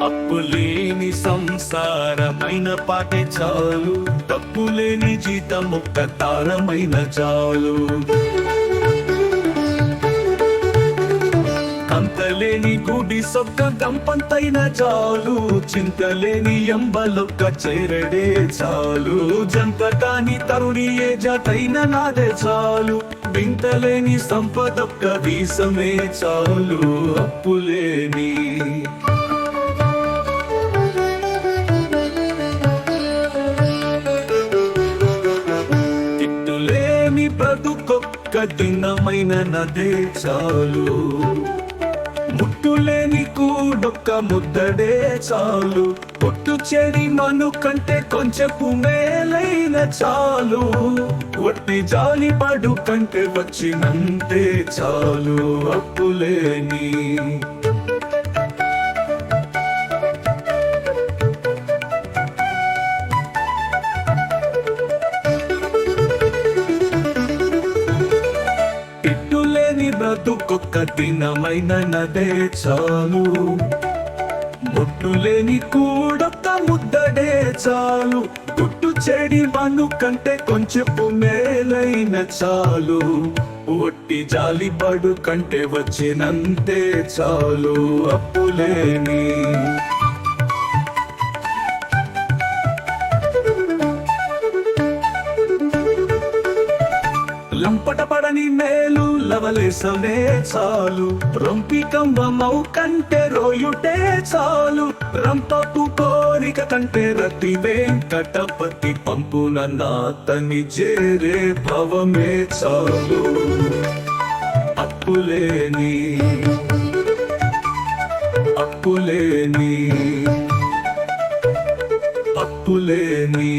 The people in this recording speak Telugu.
అప్పులేని సంసారమైన పాటే చాలు, తప్పులేని జీతం ఒక్క తారమైన చాలు. కంతలేని గుడి సొక్క గంపంతైన చాలు, చింతలేని ఎంబలొక్క చేరడే చాలు. జంత కాని తరుణి ఏ జాతైన నాదే చాలు, వింతలేని సంపదొక్క వీసమే చాలు. అప్పులేని తిట్టులేని బ్రతుకొక్క దినమైన నదే చాలు, ముట్టులేని కూడొక్క ముద్దడే చాలు. పొట్టు చెడి మను కంటే కొంచెపు మేలైన చాలు, ఒట్టి జాలి పడు కంటే వచ్చినంతే చాలు. అప్పులేని బ్రతుకొక్క దినమైన నదే చాలు, ముట్టులేని కూడొక్క ముద్దడే చాలు. గుట్టు చెడి మను కంటే కొంచెపు మేలైన చాలు, ఒట్టి జాలి పడు కంటే వచ్చినంతే చాలు. అప్పులేని లంపట పడని మేలు లవలేసమే చాలు, రొంపి కంబమౌ కంటే రోయుటే చాలు. రంపపు కోరిక కంటే రతి వెంకటపతి పంపున నాతని చేరే భవమే చాలు. అప్పులేని అప్పులేని అప్పులేని